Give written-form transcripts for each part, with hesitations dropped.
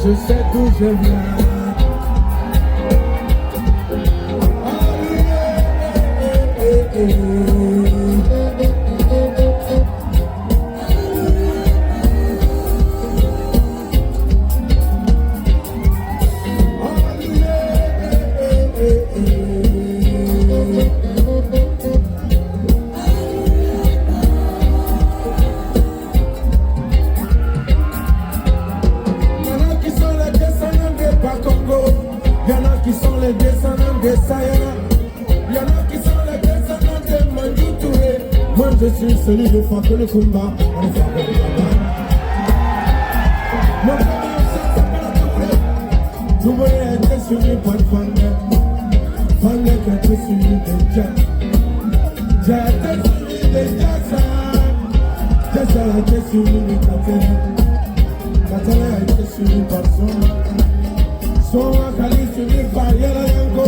je sais d'où je viens. Je suis celui de Franck le Kumba. Mon premier s'appelle Touré a été suivi par Fangé. Fangé qui a été suivi de Jack. Jack a été suivi de Jackson. Jackson a été suivi de Katana. Katana a été suivi par Soma. Soma a été suivi par Yalayanko.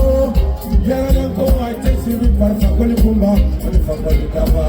Yalayanko a été suivi par Franck le Kumba. On est Franck le Kaba.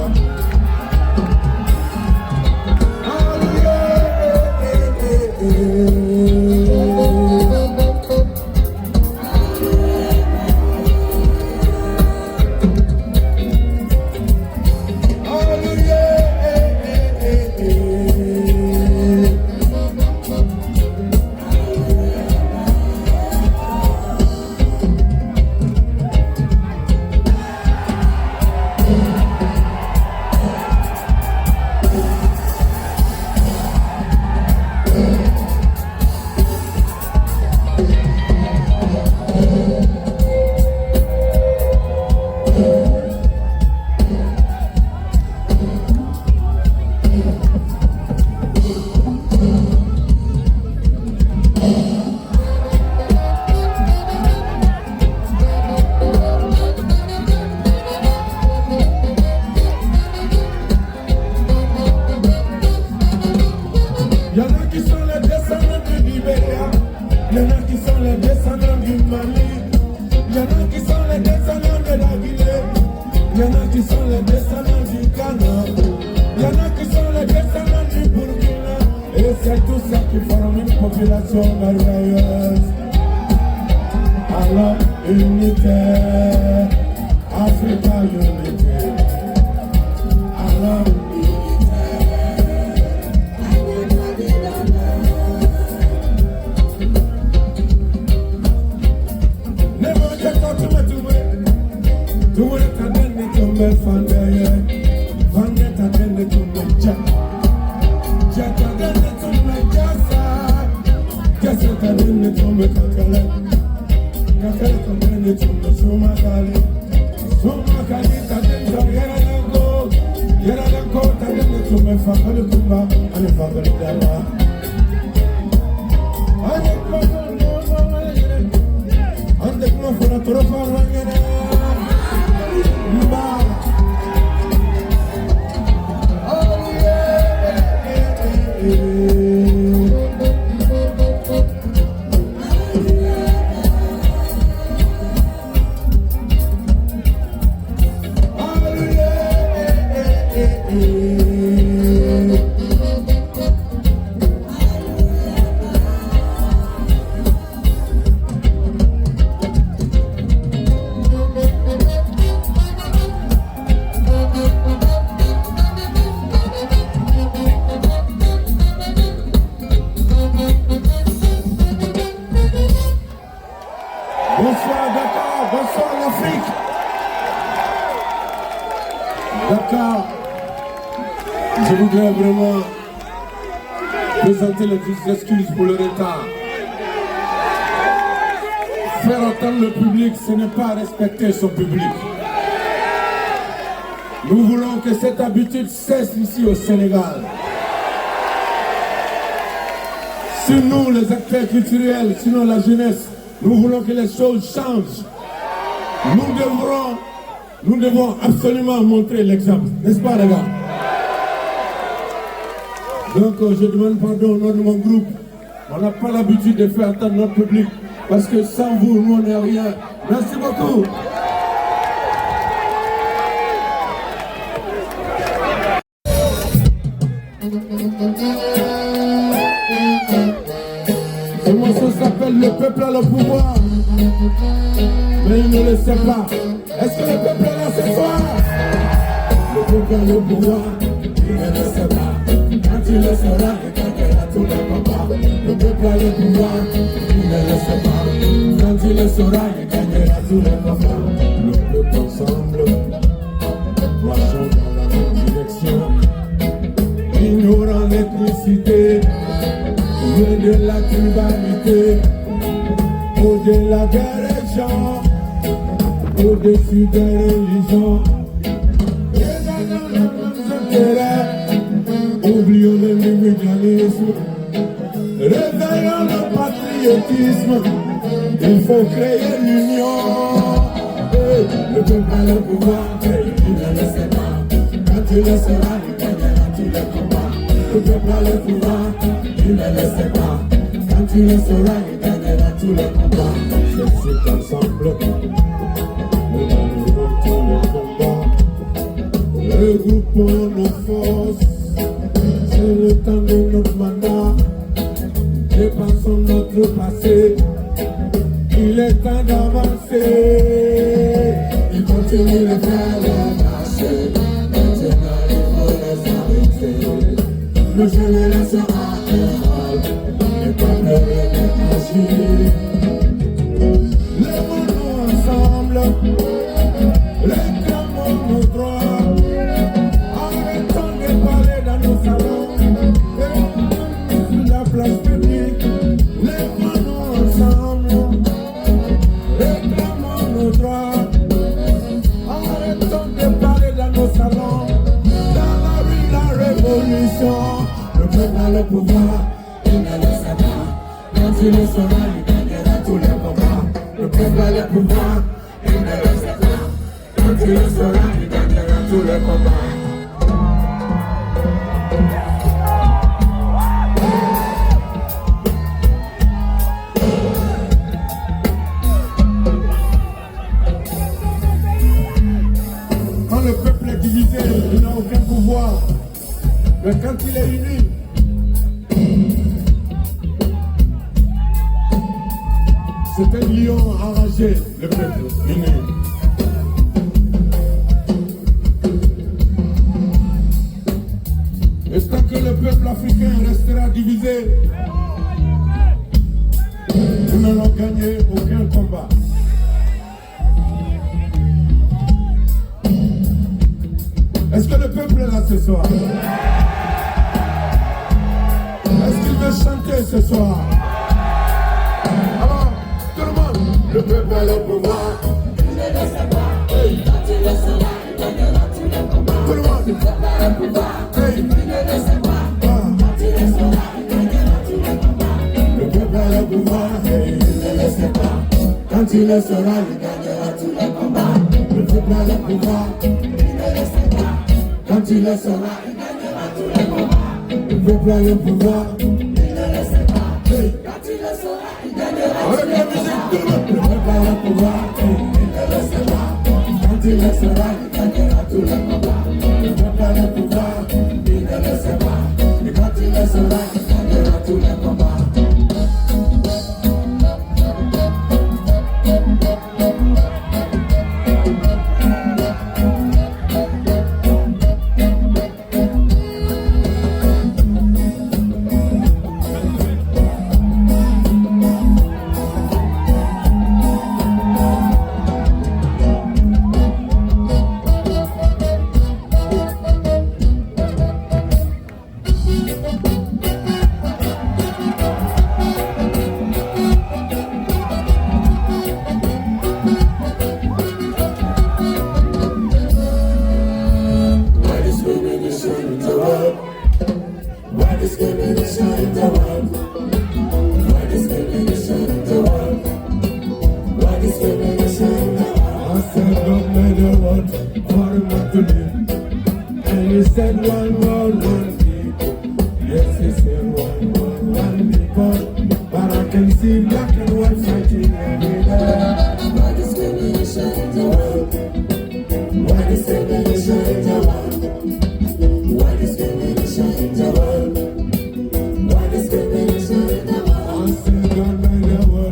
Présenter les excuses pour le retard. Faire entendre le public, ce n'est pas respecter son public. Nous voulons que cette habitude cesse ici au Sénégal. Sinon les acteurs culturels, sinon la jeunesse, nous voulons que les choses changent. Nous devons absolument montrer l'exemple, n'est-ce pas les gars? Donc je demande pardon au nom de mon groupe. On n'a pas l'habitude de faire entendre notre public parce que sans vous, nous on n'est rien. Merci beaucoup. Je morceau s'appelle Le peuple a le pouvoir. Mais il ne le sait pas. Est-ce que le peuple est là ce soir? Le peuple a le pouvoir, il ne le sait pas. Quand il le saura, il gagnera tous les combats. Le peuple a le pouvoir, il ne le sait pas. Quand il le saura, il gagnera tous les combats. Le peuple ensemble, marchons dans la même direction. Ignorant l'ethnicité, loin de la tribalité, au-delà des régions, au-dessus des religions. Regardons les mêmes intérêts, oublions le l'immédiatisme, réveillons le patriotisme, il faut créer l'union. Le peuple a le pouvoir, il ne le sait pas. Quand il le sera, il gagnera tous les combats. Le peuple a le pouvoir, il ne le sait pas. Quand il le sera, il gagnera tous les combats. C'est cet ensemble, nous gagnerons tous les combats. Regroupons nos forces, c'est le temps de notre mandat. Dépassons notre passé, il est temps d'avancer. Il continue de faire le marché, maintenant il faut les arrêter. Nos générations à l'erreur, les peuples agir. Lèvons-nous ensemble, réclamons nos droits. Arrêtons de parler dans nos salons et sur la place publique. Lèvons-nous ensemble, réclamons nos droits. Arrêtons de parler dans nos salons. Dans la rue, la révolution. Le peuple a le pouvoir, il ne le sait pas. Quand il le saura, il gagnera tous les combats. Le peuple a le pouvoir, il ne le sait pas. Quand il le saura, il gagnera tous les combats. Quand le peuple est divisé, il n'a aucun pouvoir. Mais quand il est uni, c'est un lion enragé, le peuple uni. Et tant que le peuple africain restera divisé, nous n'allons gagner aucun combat. Est-ce que le peuple est là ce soir? Est-ce qu'il veut chanter ce soir? Alors, tout le monde, le peuple a le pouvoir. Il ne le sait pas. Quand il le saura, il gagnera tous les combats. Tout le monde, le peuple a le pouvoir. Il ne le sait pas. Quand il le saura, il gagnera tous les combats. Le peuple a le pouvoir. Il ne le sait pas. Quand il le saura, il gagnera tous les combats. Le peuple a le pouvoir. Il ne le sait pas. Quand il le saura, il gagnera tous les combats. Le peuple a le pouvoir. Il ne le sait pas. Quand il le saura, il gagnera tous les combats. Le peuple a le pouvoir. Il ne le sait pas. Quand il le saura, il gagnera tous les combats. Le peuple a le pouvoir. Il ne le sait pas. Et quand il le saura, il gagnera tous les combats.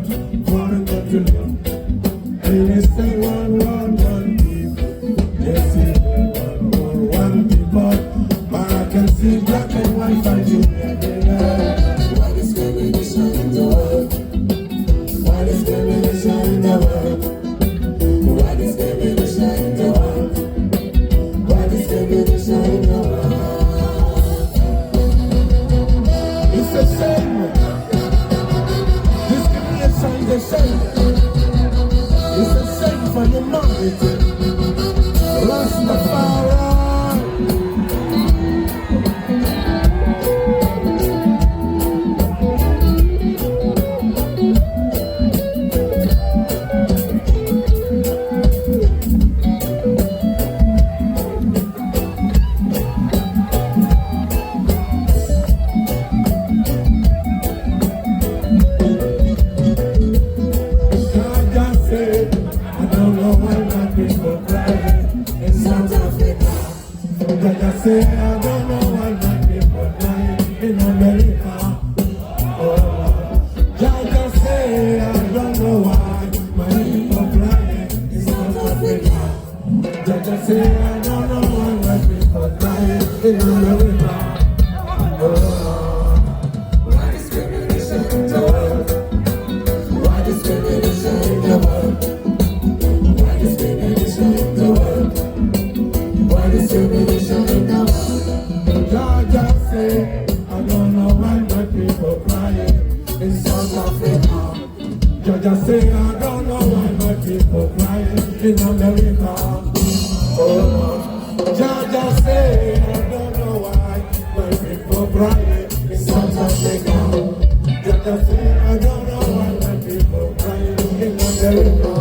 Wanna go to live. And they say one people. Yes, it's one people. But I can see black and white fighting every night. What is discrimination in the world? What is discrimination in the world? What is discrimination in the world? What is discrimination in the world? It's a shame. Discrimination is a shame. It's a shame for humanity. Rastafari. I say I don't know why my people dying in America. Oh, I say I don't know why my people crying in South Africa. I say I don't know why my people dying in America. Oh, why discrimination in the world? Why discrimination in the world? Why discrimination in the world? Why discrimination in the world? Just say, I don't know why my people crying in South Africa. Just say, I don't know why my people crying in America. Oh, just say, I don't know why my people crying in South Africa. Just say, I don't know why my people crying in America.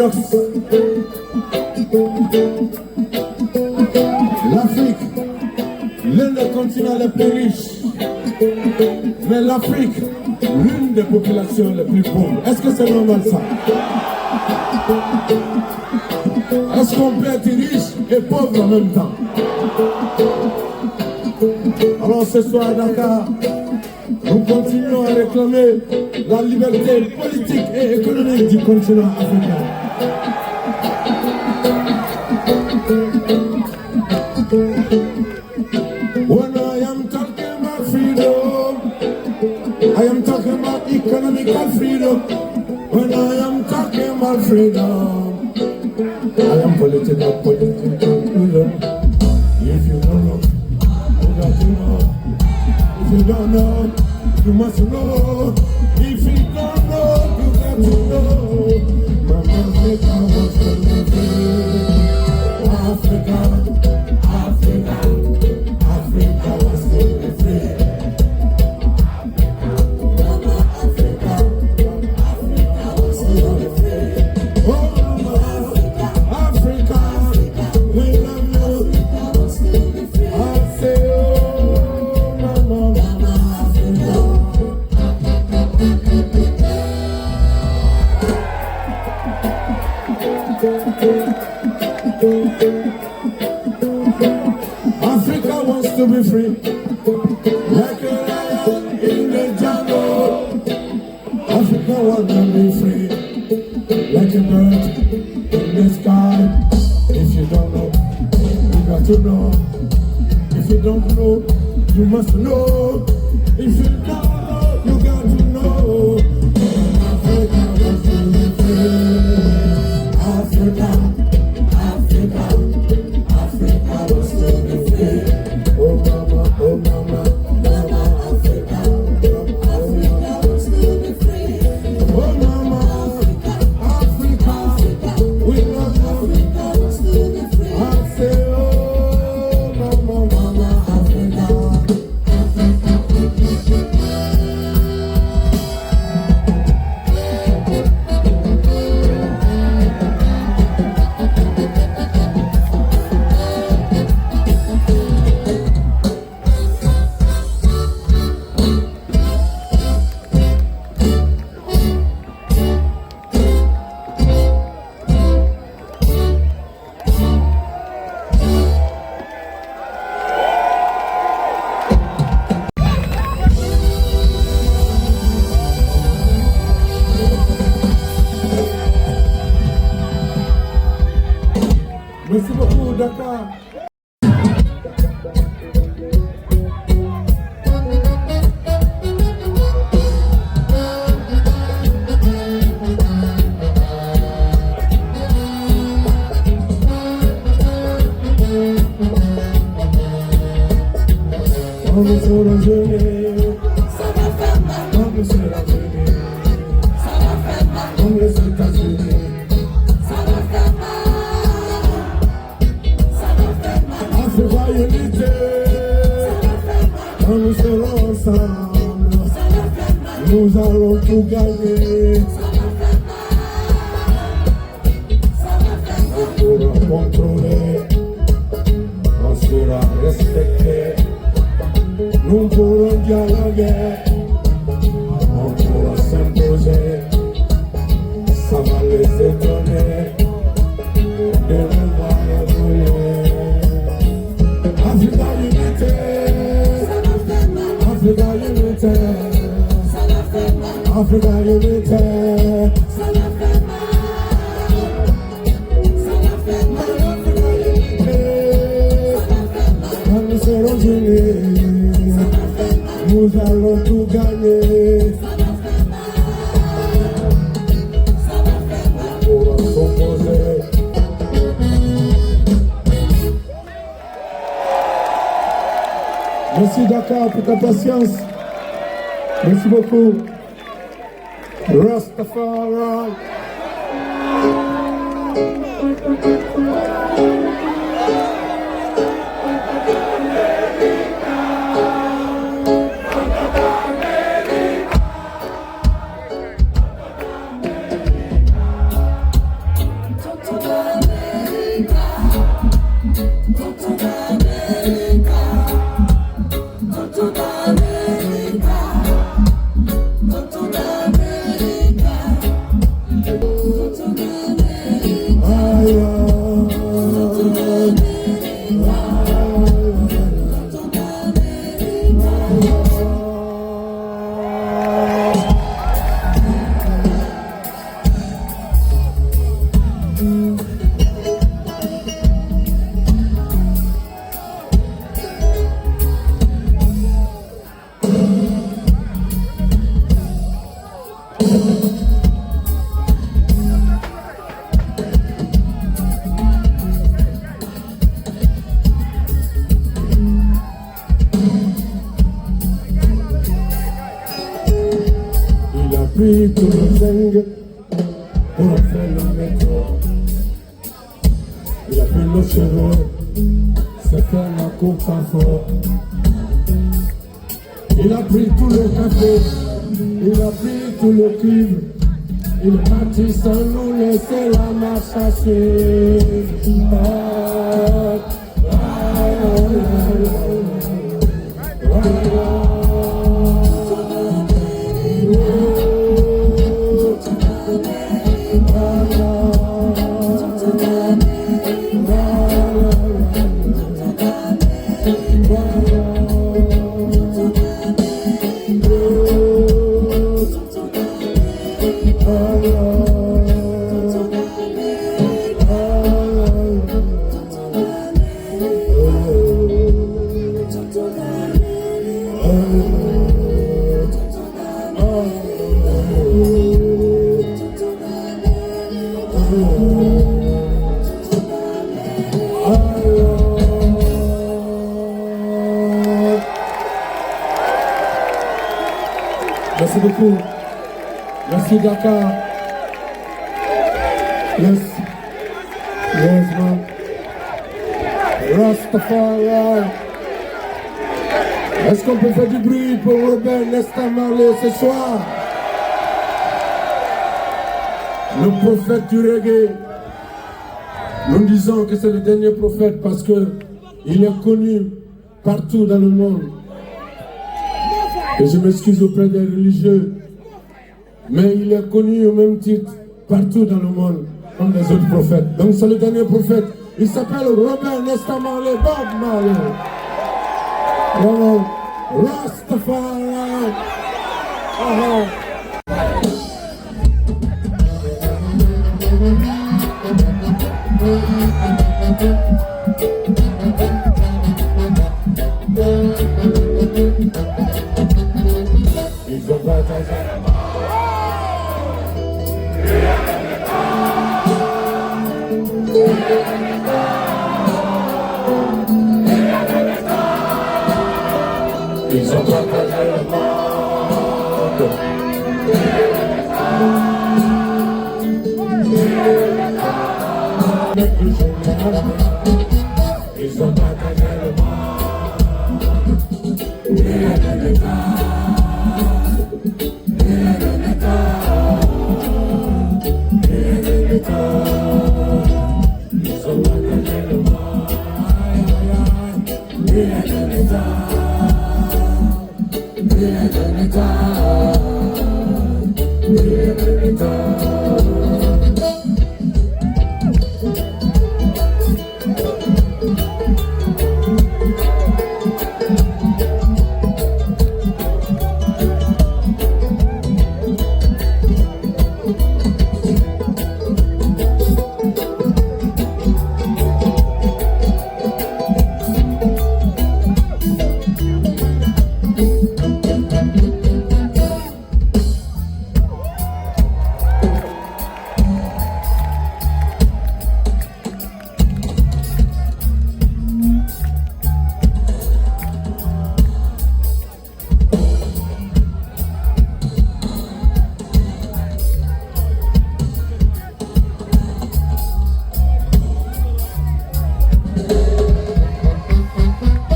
paradoxe. L'Afrique, l'un des continents les plus riches, mais l'Afrique, l'une des populations les plus pauvres. Est-ce que c'est normal ça? Est-ce qu'on peut être riche et pauvre en même temps? Alors ce soir à Dakar, nous continuons à réclamer la liberté politique et économique du continent africain. When I am talking about freedom, I am talking about economical freedom. When I am talking about freedom, I am political freedom. If you don't know, you got to know. If you don't know, you must know. If you don't know, you got to know. Mama Africa wants to be free. Africa, Africa, Africa wants to be free. Mama Africa, Africa wants to be free. Oh Mama Africa, we love you. I say oh Mama Africa. Africa wants to be free, like a lion in the jungle. Africa wants to be free, like a bird in the sky. If you don't know, you got to know. If you don't know, you must know. If you don't know, you got to know. Africa wants to be free. Africa. Africa, Africa wants to be free. Oh mama, mama Africa, Africa wants to be free. Oh mama, Africa, we love Africa wants to be free. I say oh mama, Africa. Merci beaucoup, Dakar. On est sur le gelé, ça va faire mal. On est sur la gelée, ça va faire mal. On est aux États-Unis, ça va faire mal. Ça va faire mal. Africa unité, ça va faire mal. Quand nous serons ensemble, ça va faire mal. Nous allons tout gagner. Ça va faire mal. Ça va faire mal. On pourra contrôler, on sera respecté. Nous pourrons dialoguer, on pourra s'imposer, ça va les étonner de nous voir évoluer. Africa unité, Africa unité, Africa unité, quand nous serons unis, nous allons tout gagner. On pourra s'opposer. Merci Dakar pour ta patience. Merci beaucoup. Rastafari. pris tout le zinc pour en faire le métro. Il a pris nos cheveux, c'est faire la coupe à fort. Il a pris tout le café, il a pris tout le cuivre. Il est parti sans nous laisser la marche à suivre. Merci beaucoup. Merci Dakar. Yes. Yes, man. Rastafari. Est-ce qu'on peut faire du bruit pour Robert Nesta Marley ce soir? Le prophète du reggae. Nous disons que c'est le dernier prophète parce qu'il est connu partout dans le monde. Et je m'excuse auprès des religieux, mais il est connu au même titre partout dans le monde, comme les autres prophètes. Donc c'est le dernier prophète. Il s'appelle Robert Nesta Marley, Bob Marley. Voilà. Rastafari. Ils ont partagé le Ils ont partagé le monde. Ils ont partagé le monde.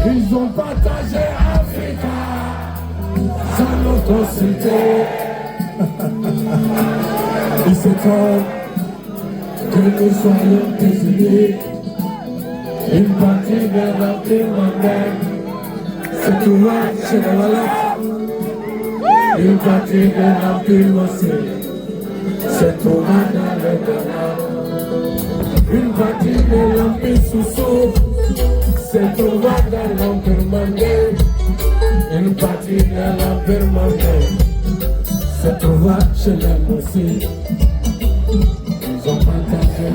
Ils ont partagé Africa sans nous consulter. Il se temps que nous soyons désignés. Une partie de l'Empire mondaine se trouvera chez les Wolof. Une partie de l'Empire aussi se trouvera dans le Ghana. Une partie de l'Empire Soussou se trouva dans l'Empire mandé. Une partie de l'Empire mandé se trouva chez les Moussi. Ils ont partagé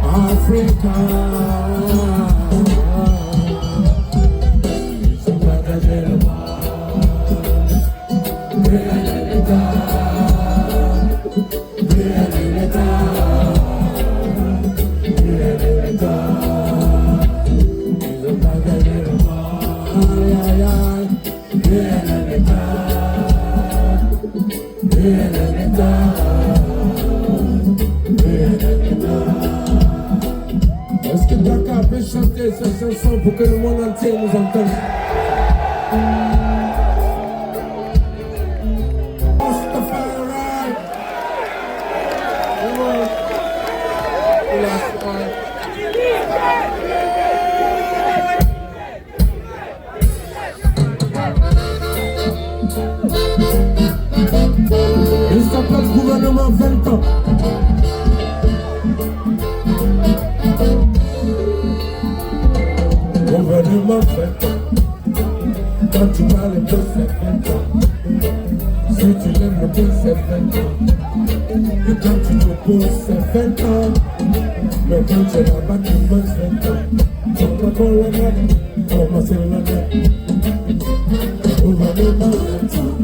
Africa. Ils ont partagé le monde. Dakar peut chanter cette chanson pour que le monde entier nous entende. Il s'appelle gouvernement 20 ans. Gouvernement 20 ans. Quand tu parles un peu, c'est 20 ans. Si tu l'aimes le peu, c'est 20 ans. Et quand tu te poses, c'est 20 ans. Mais quand tu es là-bas, tu manges 20 ans. Tu vas qu'on le mette, comment c'est le mette. Gouvernement 20 ans.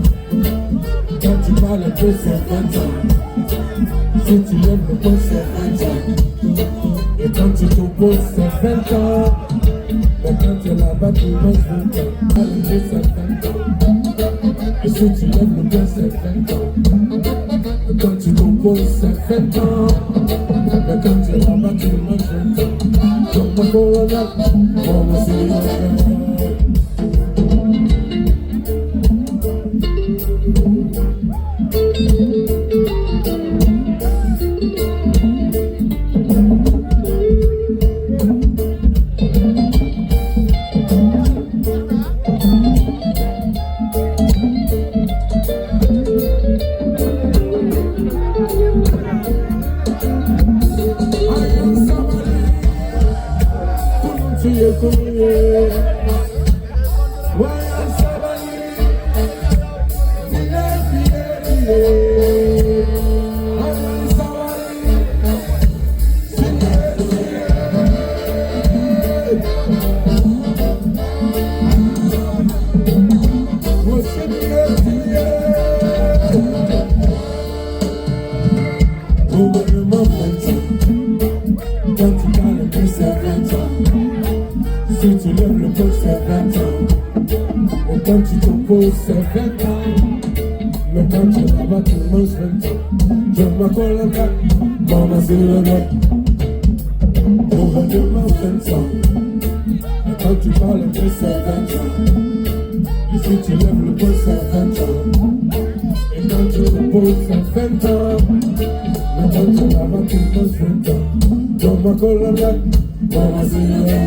Quand tu parles un peu, c'est 20 ans. Si tu l'aimes le peu, c'est 20 ans. Et quand tu te poses, c'est 20 ans. Mais quand tu es là-bas, tu manges 20 ans. Arrivé, c'est 20 ans. Et si tu lèves le pied, c'est 20 ans. Et quand tu te poses, c'est 20 ans. Mais quand tu es là-bas, tu manges 20 ans. Donc, mon corona, on va se c'est 20 ans, mais quand tu es là-bas, tu manges 20 ans. Je m'accorde la date, maman c'est le mec. Gouvernement 20 ans, mais quand tu parles un peu, c'est 20 ans. Et si tu lèves le poing, c'est 20 ans. Et quand tu te poses, c'est 20 ans. Mais quand tu es là-bas, tu manges 20 ans. Je m'accorde la date, maman c'est le mec.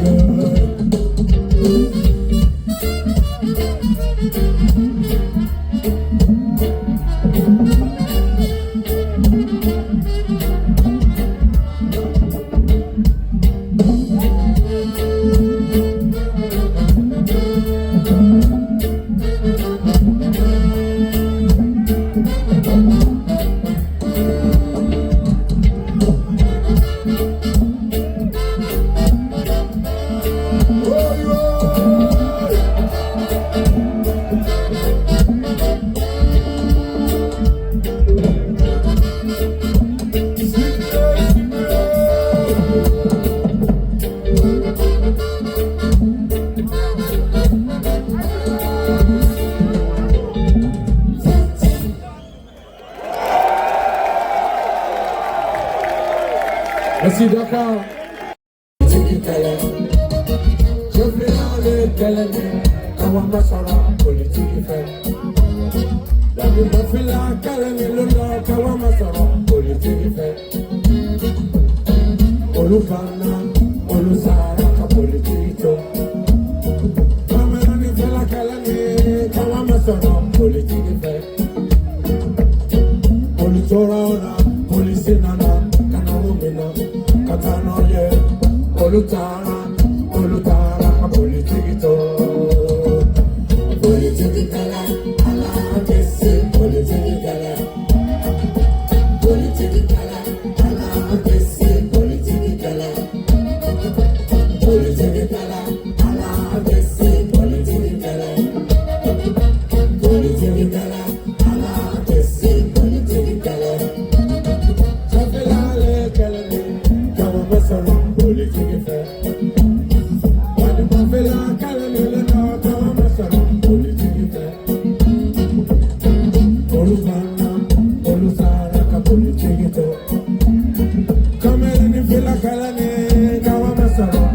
Merci Dakar. Je fais dans le calendrier, quand on m'a sorti politique fait. D'ailleurs, je fais la calendrier, le nord, quand on m'a sorti politique fait. Olufana, Olusara, politique. Quand on fait la calendrier, quand on m'a sorti politique fait. Olutora, police nana, kanarumina. Katanoye, Olutara, politique. Politique kala, ala kese, politique kala. Politique kala, ala kese, politique kala. Politique kala, ala kese, politique kala. Politique kala, ala kese, politique kala. Politique fait. On fait la calme, le nord, on me sort. Politique fait. Olusara, politique fait. Comme elle fait la calme, on me sort.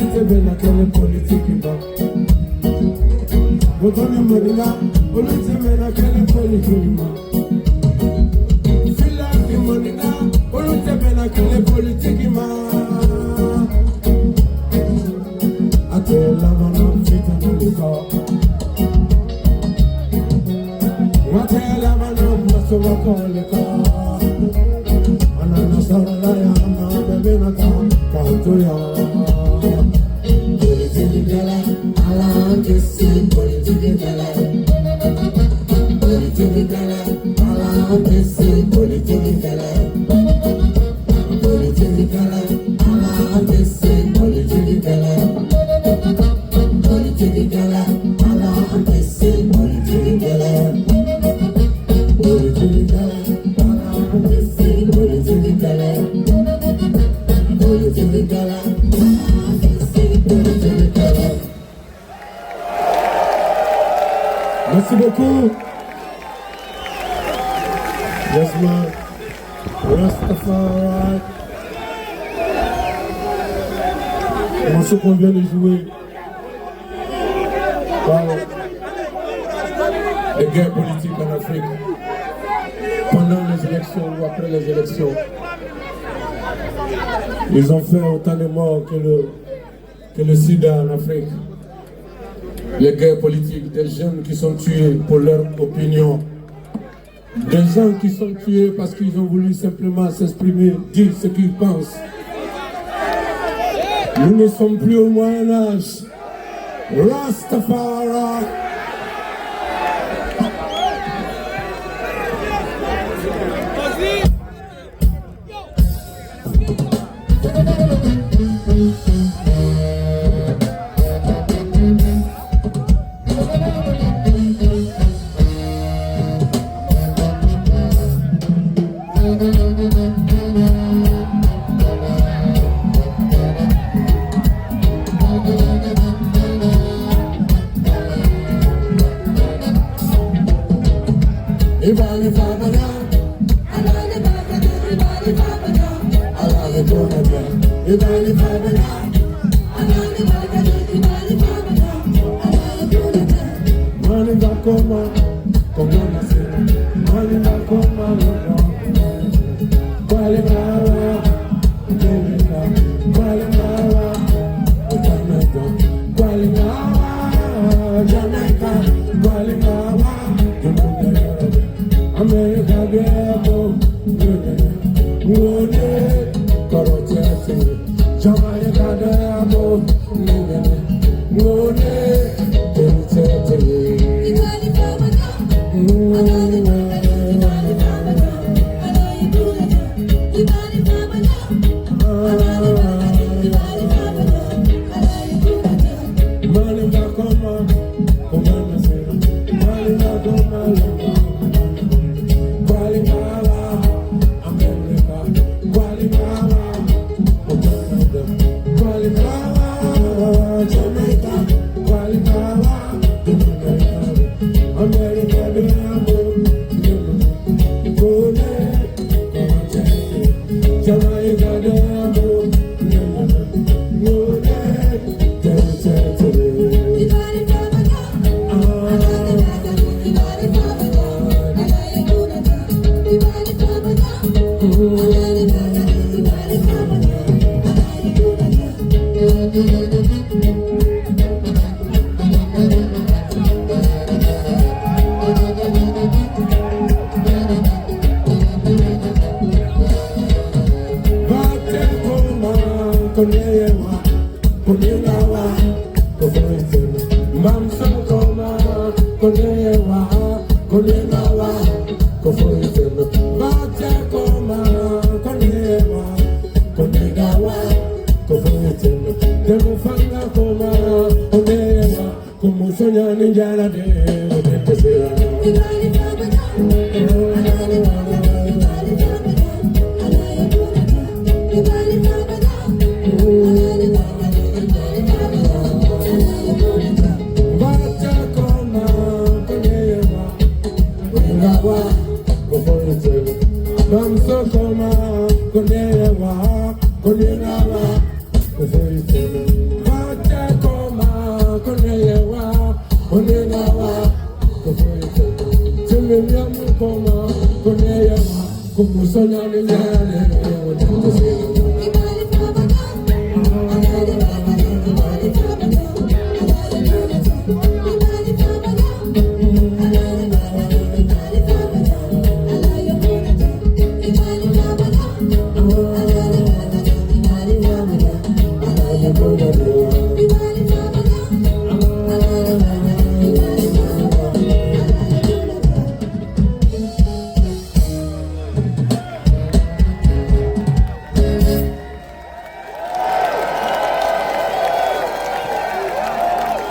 Olùtẹ̀bẹ̀ na kẹ́lẹ́ pọ́lítíkì bá. Bọ́tọ́ ni Mọ̀nìyà, olùtẹ̀bẹ̀ na kẹ́lẹ́ pọ́lítíkì bá. Fílà ni Mọ̀nìyà, olùtẹ̀bẹ̀ na kẹ́lẹ́ pọ́lítíkì bá. Àtẹ̀lẹ́ lọ́nà fìtẹ̀ lọ́lùkọ́. Àtẹ̀lẹ́ lọ́nà mọ̀sọ̀wọ́kọ̀ lẹ́kọ́. Ọ̀nà sọ̀rọ̀ láyà máa bẹ̀bẹ̀ náà kàtó yọ. Politiki gala, aláǹkì sí politiki gala. Politiki gala, aláǹkì sí politiki gala. Politiki gala, aláǹkì sí politiki gala. Politiki gala, aláǹkì sí politiki gala. Politiki gala, aláǹkì sí politiki gala. Politiki gala. Merci beaucoup. Yes, man. Rastafari. Le morceau qu'on vient de jouer parle des guerres politiques en Afrique pendant les élections ou après les élections. Ils ont fait autant de morts que le sida en Afrique. Les guerres politiques, des jeunes qui sont tués pour leur opinion, des gens qui sont tués parce qu'ils ont voulu simplement s'exprimer, dire ce qu'ils pensent. Nous ne sommes plus au Moyen-Âge. Rastafari.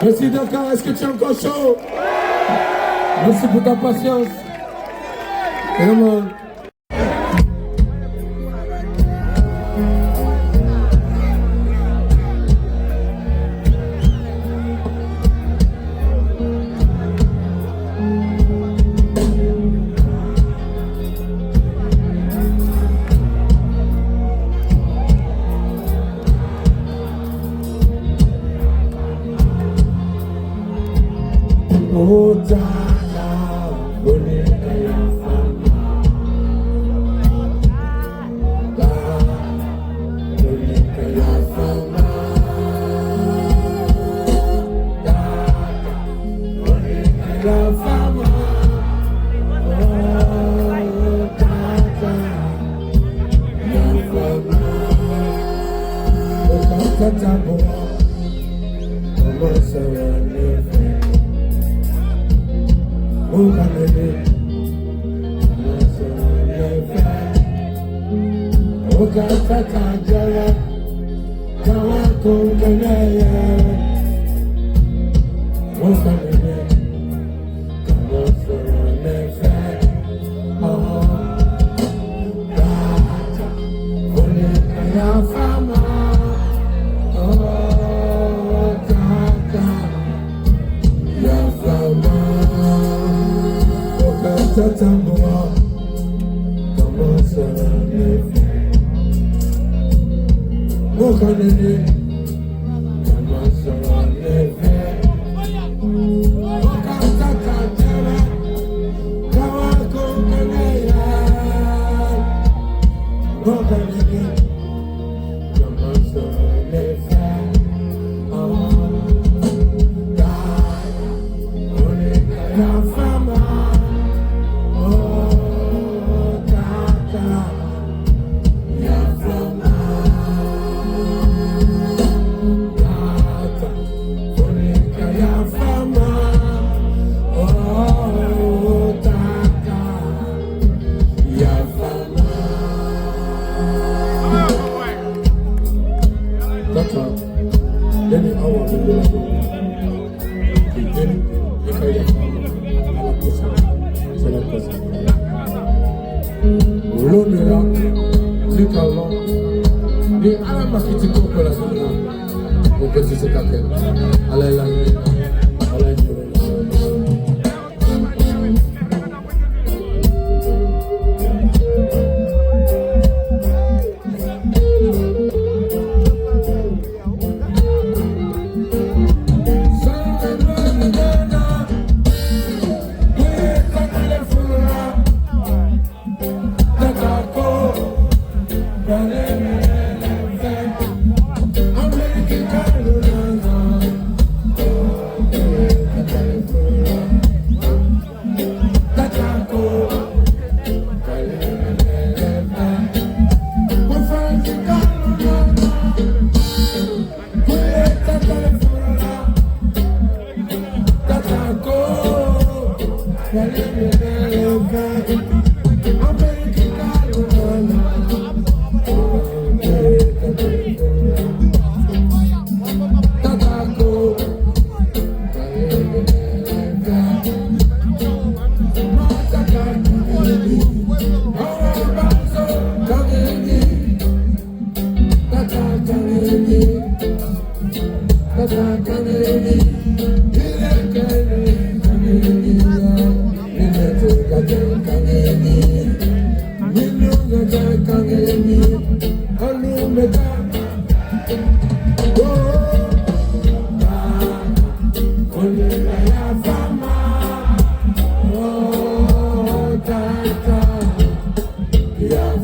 Merci Dakar, est-ce que tu es encore chaud? Merci pour ta patience. Vraiment. Oh, Dada, bonita ya fama. Dada, bonita ya fama. Dada, bonita ya fama. Oh, Dada, ya fama. Oh, Dada, como se ve. Oh, Canada, oh, Canada, Tatamboa, comment ça me fait? Oh, Canada, comment ça me fait? Oh, Canada, comment ça me fait? Oh, on est la femme. Yeah.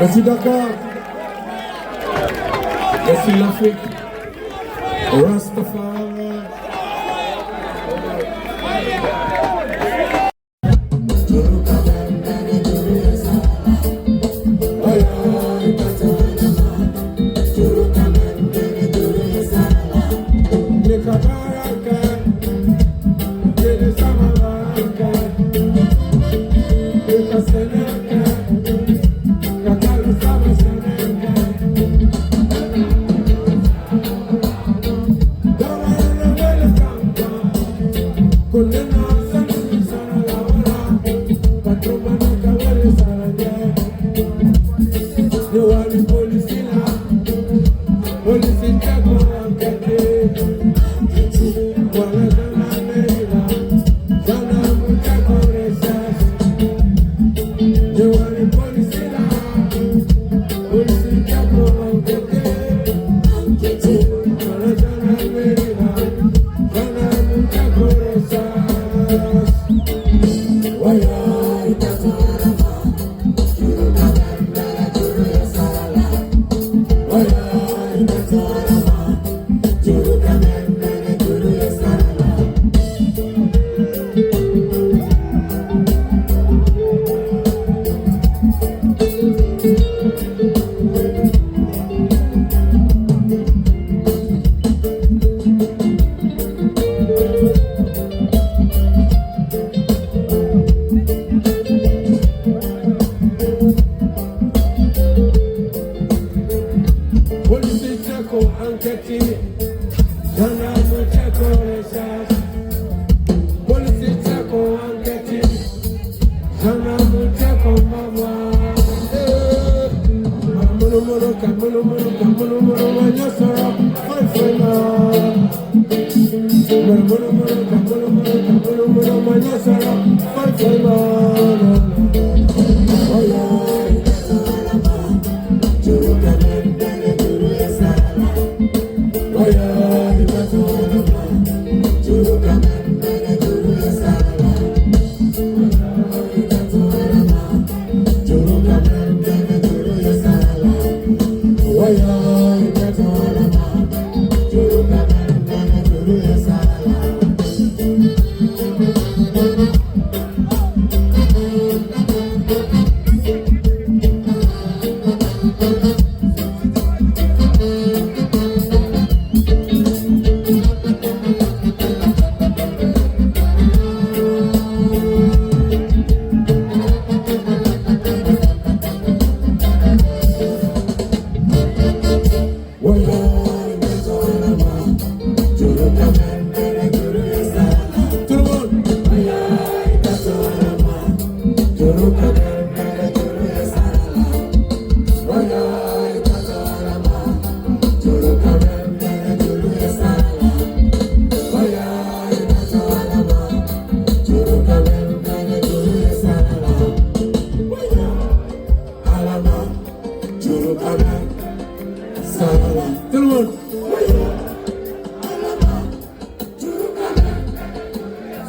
Merci Dakar. Merci l'Afrique. Rastafari.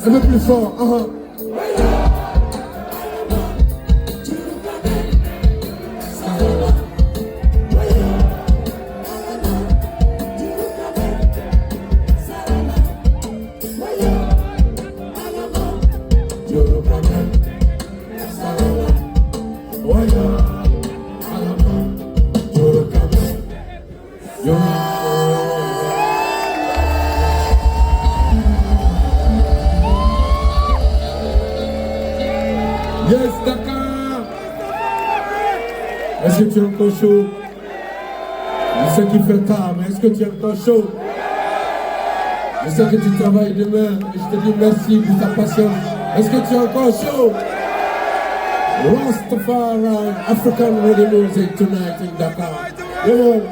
Un peu plus fort. Yes, Dakar. Est-ce que tu es encore chaud? Je sais qu'il fait tard, mais est-ce que tu es encore chaud? Je sais que tu travailles demain et je te dis merci pour ta patience. Est-ce que tu es encore chaud? Rastafari, African reggae music tonight in Dakar. You know,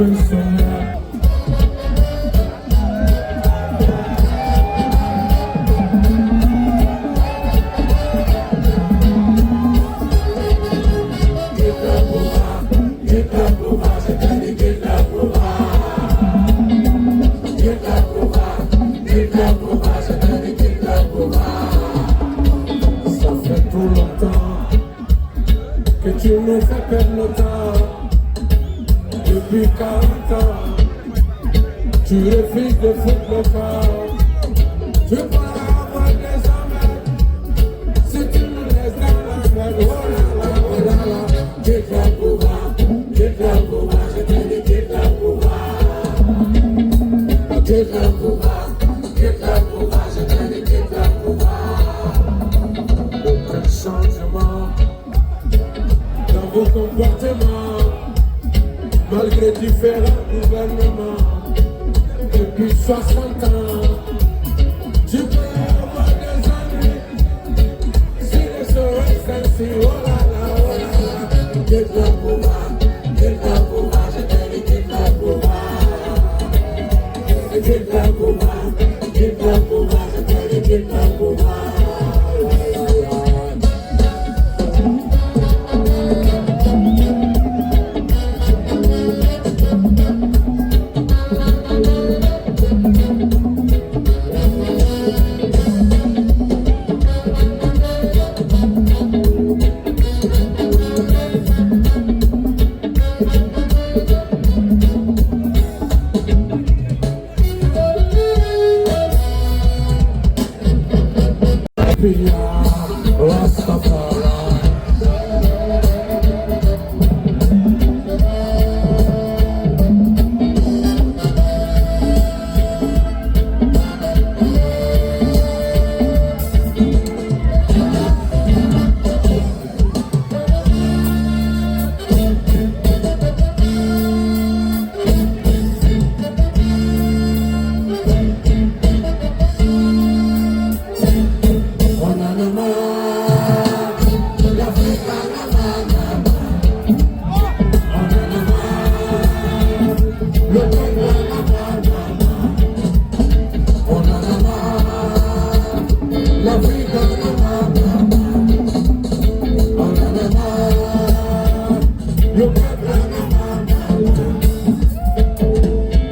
hommes sont là. Ça fait trop longtemps que tu nous fais perdre le temps. Depuis 40 ans, tu refuses de foutre le corps. Tu pourras avoir des hommes si tu nous laisses dans la merde. Oh là là, oh là là. Quitte le pouvoir, je te dis quitte le pouvoir. Quitte le pouvoir, je te dis quitte le pouvoir. Aucun changement dans vos comportements, malgré différents gouvernements. Depuis 60 ans, tu peux avoir des ennuis si les choses ainsi. Oh là là, oh là là. Quitte le pouvoir, je te dis quitte le pouvoir. Quitte le pouvoir, je te dis quitte le pouvoir.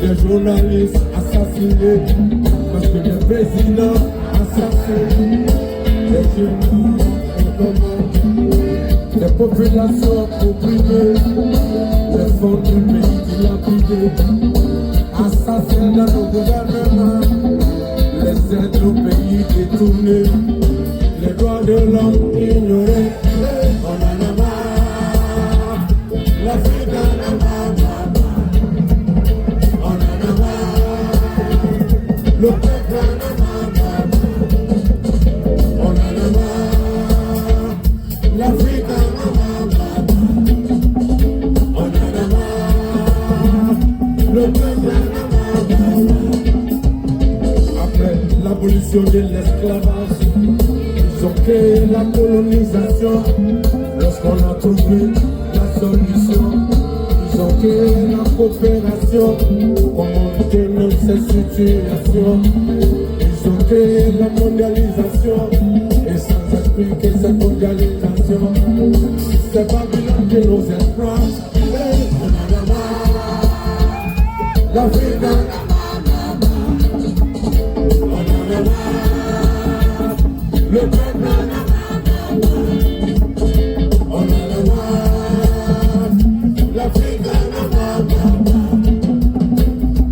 Des journalistes assassinés, parce que les présidents assassinés, des jeunes des populations opprimées, les fonds du pays dilapidés, assassins dans nos gouvernements, les aides au pays détournés, les droits de l'homme ignorés. On en a marre, l'Afrique en a marre. On en a marre, le peuple en a marre. On en a marre, l'Afrique en a marre. On en a marre, le peuple en a marre. Après l'abolition de l'esclavage, ils ont créé la colonisation. Lorsqu'on a trouvé la solution, ils ont créé la coopération pour monter cette situation. Ils ont créé la mondialisation et sans expliquer cette mondialisation, c'est Babylone qui nous exploite. On en a marre, l'Afrique en a marre. On en a marre, le peuple en a marre. On en a marre, l'Afrique en a marre.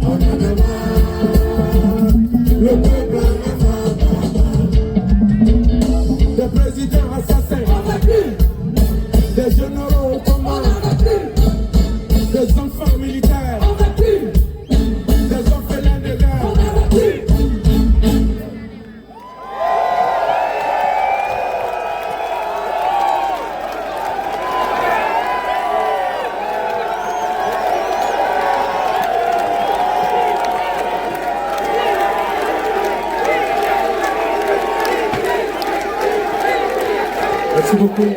On en a marre, le peuple en a marre. Des présidents assassins, des généraux au combat, des enfants militaires, des orphelins de guerre. Merci beaucoup.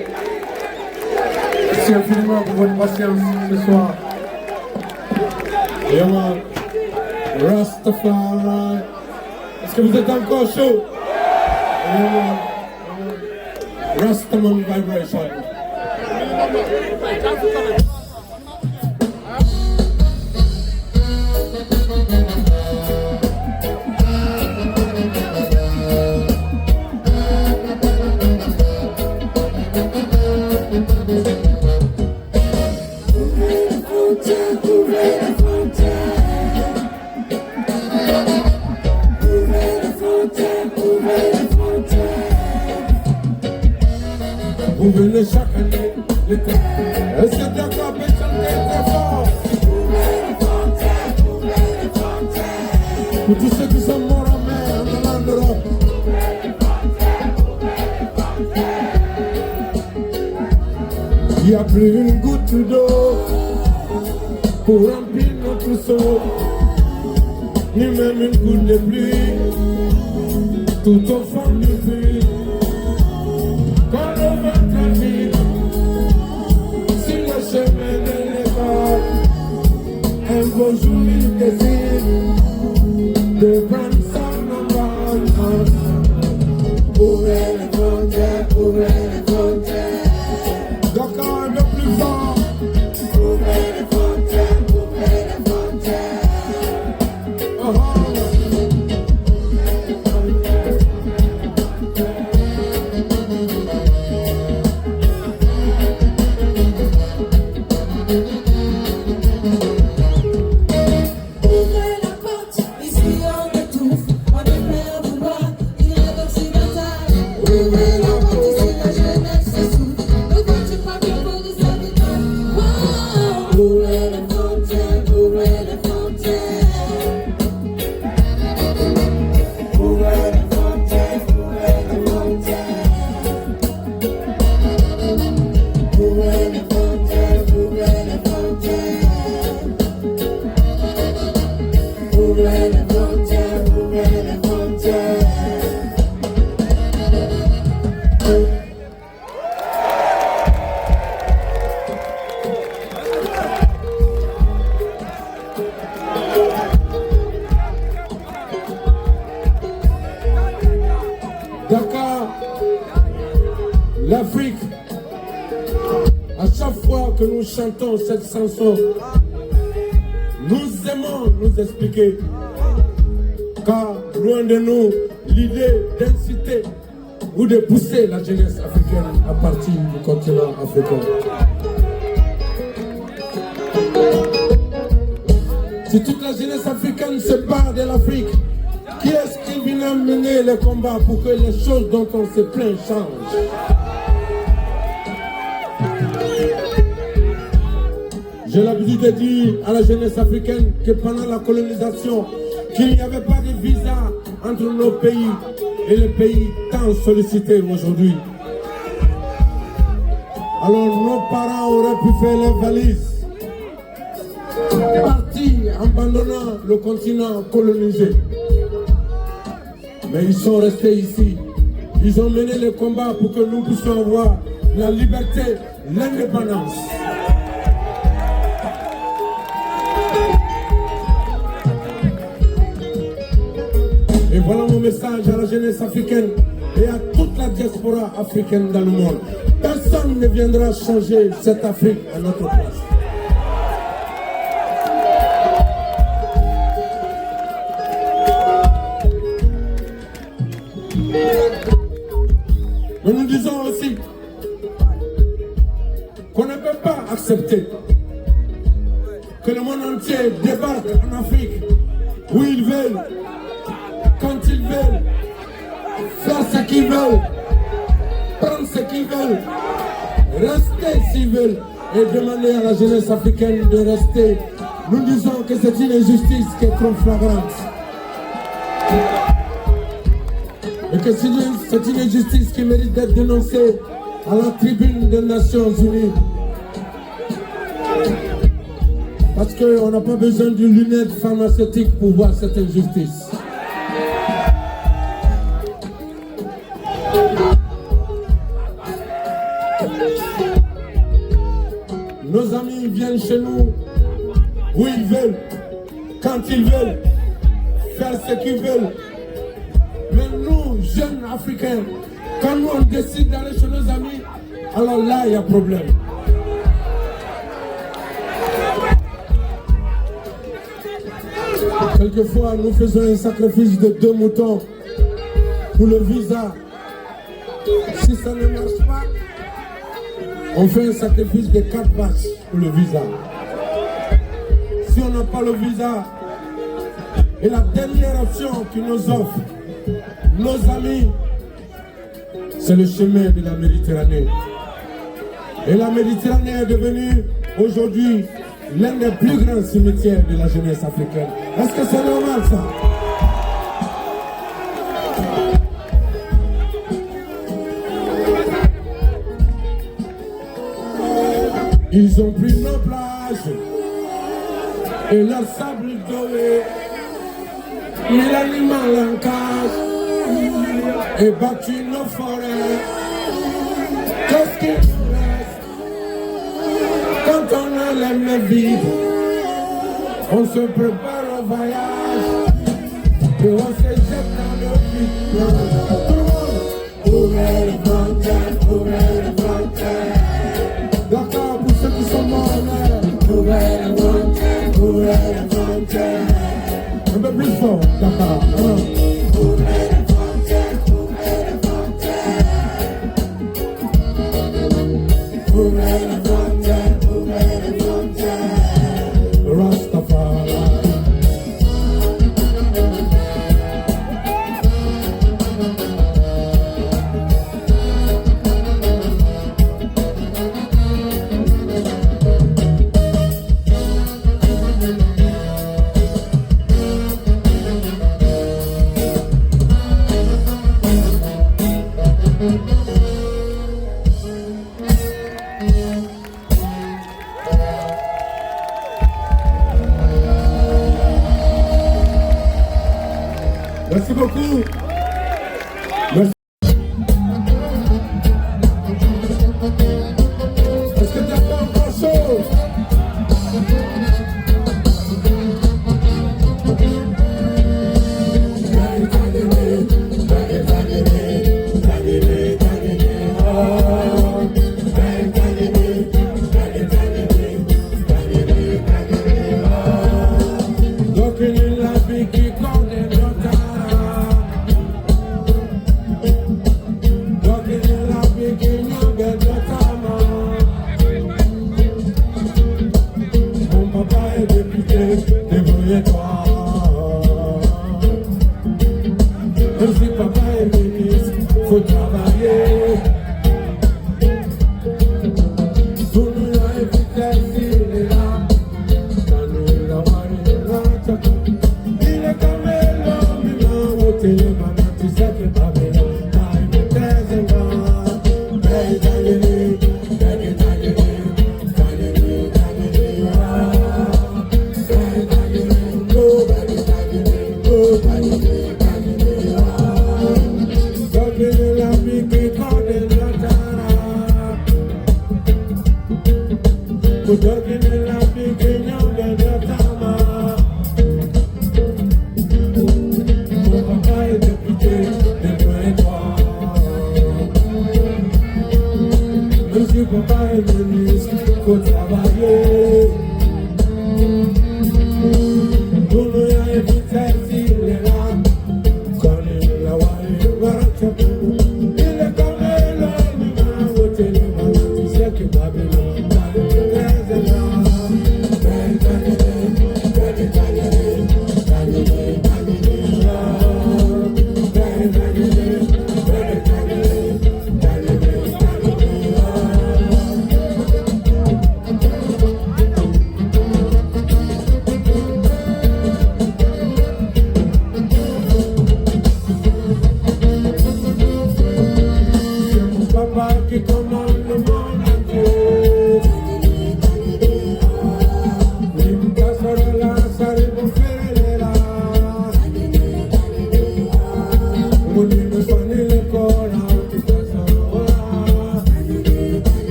Merci infiniment pour votre patience ce soir. Yeah, man. Rastafari. Est-ce que vous êtes encore chaud? Yeah, man. Rastaman vibration. Vous venez chaque année, l'été. Et c'est d'accord, mais chantez très fort. Pour tous ceux qui sont morts en mer, en allant d'Europe. Il n'y a plus une goutte d'eau pour remplir notre seau, ni même une goutte de pluie, tout au fond du puits. Quand le vent trafique sur le chemin de l'école, un beau jour il décide de prendre son envol. Ouvrez les frontières, ouvrez les frontières. D'accord, un peu plus fort. Ouvrez les frontières, ouvrez les frontières. Oh, oh. Dakar, l'Afrique, à chaque fois que nous chantons cette chanson, nous aimons nous expliquer, car loin de nous, l'idée d'inciter ou de pousser la jeunesse africaine à partir du continent africain. Si toute la jeunesse africaine se bat de l'Afrique, qui est-ce qui vient mener les combats pour que les choses dont on se plaint changent? J'ai l'habitude de dire à la jeunesse africaine que pendant la colonisation, qu'il n'y avait pas de visa entre nos pays et les pays tant sollicités aujourd'hui. Alors nos parents auraient pu faire les valises, partir abandonnant le continent colonisé. Mais ils sont restés ici. Ils ont mené le combat pour que nous puissions avoir la liberté, l'indépendance. Et voilà mon message à la jeunesse africaine et à toute la diaspora africaine dans le monde. Personne ne viendra changer cette Afrique à notre place. Mais nous disons aussi qu'on ne peut pas accepter que le monde entier débarque en Afrique où ils veulent, quand ils veulent, faire ce qu'ils veulent, prendre ce qu'ils veulent, rester s'ils veulent et demander à la jeunesse africaine de rester. Nous disons que c'est une injustice qui est trop flagrante. Et que c'est une injustice qui mérite d'être dénoncée à la tribune des Nations Unies. Parce qu'on n'a pas besoin d'une lunette pharmaceutique pour voir cette injustice. Nos amis viennent chez nous où ils veulent, quand ils veulent faire ce qu'ils veulent. Mais nous, jeunes Africains, quand nous on décide d'aller chez nos amis, alors là il y a problème. Quelquefois nous faisons un sacrifice de 2 moutons pour le visa. Si ça ne marche pas, on fait un sacrifice de 4 vaches pour le visa. Si on n'a pas le visa, et la dernière option qu'ils nous offrent, nos amis, c'est le chemin de la Méditerranée. Et la Méditerranée est devenue aujourd'hui l'un des plus grands cimetières de la jeunesse africaine. Est-ce que c'est normal ça? Ils ont pris nos plages et leur sable doré, mis l'animal en cage et battu nos forêts. Qu'est-ce qu'il nous reste quand on enlève les vides? On se prépare au voyage et on se jette dans le vide. Tout le monde, ouvrez les frontières, ouvrez les frontières. D'accord, pour ceux qui sont morts, ouvrez les frontières, ouvrez les frontières. Un peu plus fort, d'accord. Ouvrez les frontières, ouvrez les frontières. Ouvrez les frontières, ouvrez les frontières. Rastafari. Merci beaucoup. Merci. Est-ce que tu as fait encore chose?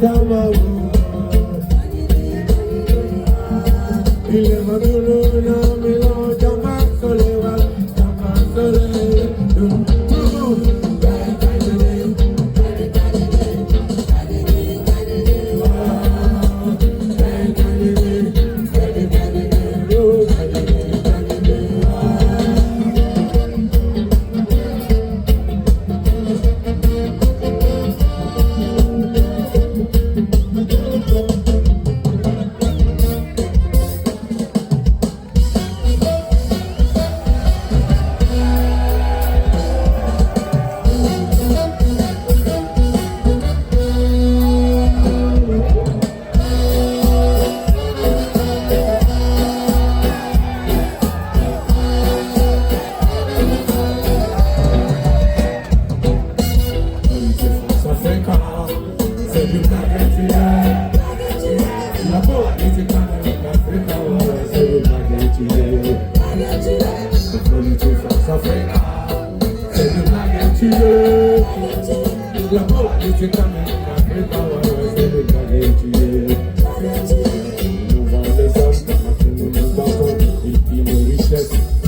Tamawo. Il est maduro, non, mais non, Jama Solewa, Jama Solewa.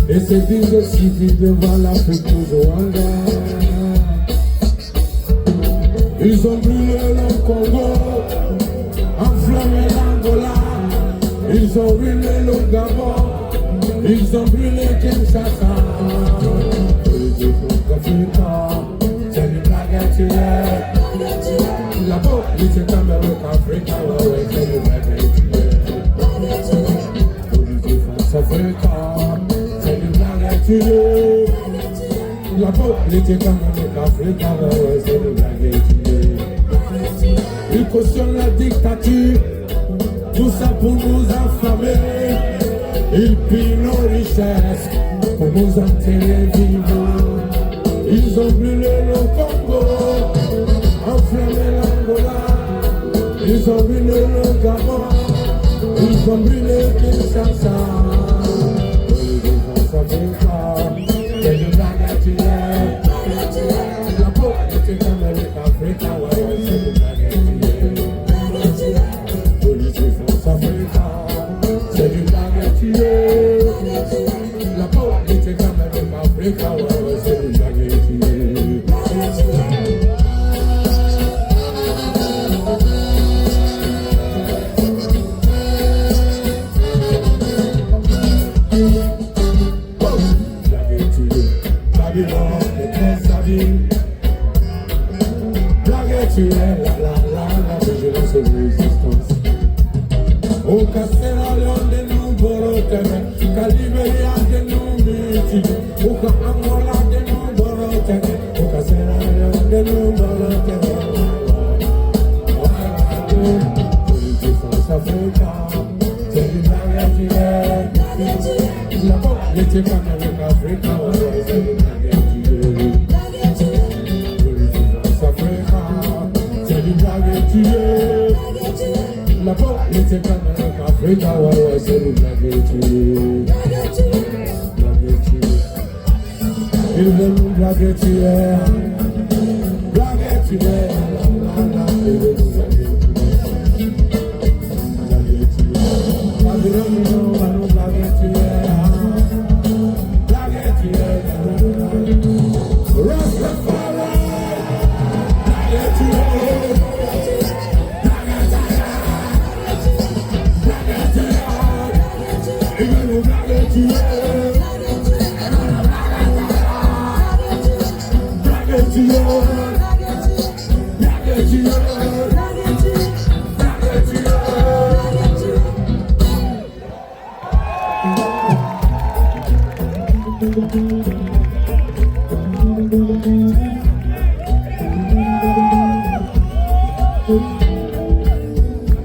Et c'est dire suffit devant l'Afrique au Rwanda. Ils ont brûlé le Congo, enflammé l'Angola. Ils ont brûlé le Gabon, ils ont brûlé Kinshasa. C'est du baguette. La politique d'Amérique, Afrique, c'est du baguette. Africa, c'est du baguette. La politique d'Amérique, Afrique, c'est du baguette. Ils cautionnent la dictature, tout ça pour nous affamer. Ils pillent nos richesses pour nous enterrer vivants. Ils ont brûlé le Congo, enflammé l'Angola. Ils ont brûlé le Gabon, ils ont brûlé Kinshasa. C'est du baguette. La politique d'Amérique, Afrique, c'est du baguette. Politique France-Africa, c'est du baguette. La politique d'Amérique, Afrique, c'est du baguette. Au Castellarion de nous Borotene, Caliberia de nous Miti, au Angola de nous Borotene, au Castellarion de nous Borotene. Politique France-Africa, c'est du baguette. La politique d'Amérique, Afrique, c'est du baguette. Politique France-Africa, c'est du baguette. La politique d'Amérique, Afrique, c'est du baguette. Il veut nous baguette. Baguette, il veut nous baguette.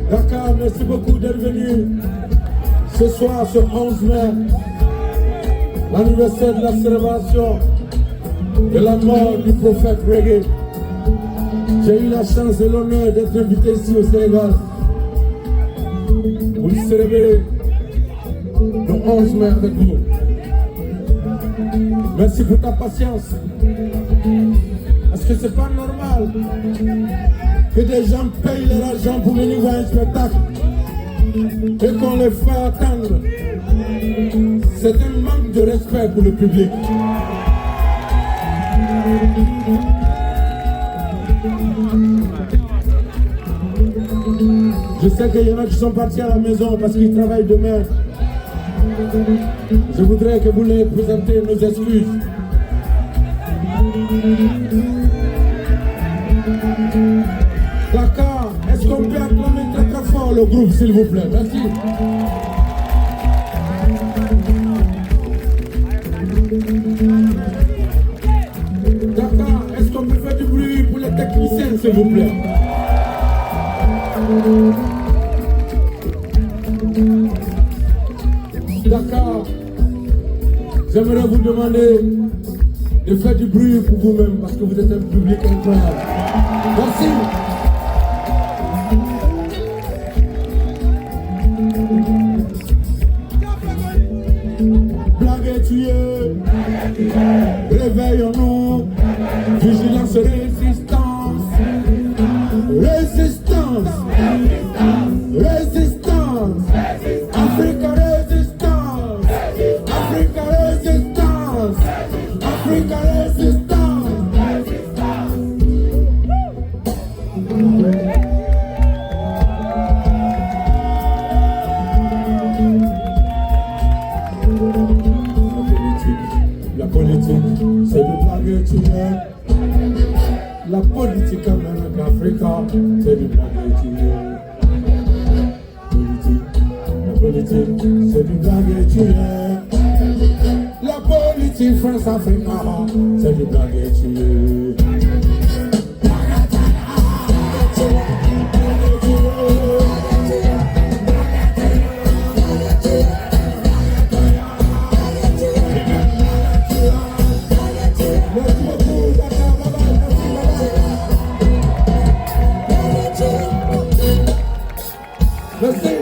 Dakar, merci beaucoup d'être venu ce soir, ce 11 mai, l'anniversaire de la célébration de la mort du prophète Reggae. J'ai eu la chance et l'honneur d'être invité ici au Sénégal pour célébrer le 11 mai avec vous. Merci pour ta patience. Parce que c'est pas normal que des gens payent leur argent pour venir voir un spectacle et qu'on les fait attendre. C'est un manque de respect pour le public. Je sais qu'il y en a qui sont partis à la maison parce qu'ils travaillent demain. Je voudrais que vous les présentiez nos excuses. Dakar, est-ce qu'on peut acclamer très très fort le groupe, s'il vous plaît? Merci. Dakar, est-ce qu'on peut faire du bruit pour les techniciens, s'il vous plaît? Dakar, j'aimerais vous demander de faire du bruit pour vous-même parce que vous êtes un public incroyable. Merci. Blague et tuer, réveillons-nous, vigilance et résistance, résistance, résistance, Africa résistance, Africa résistance, Africa résistance. La politique, c'est de blague tuer. La politique en Africa, c'est de blague tuer. La politique, c'est du blague tuer. La politique France-Africa, c'est du blague tuer. Let's see.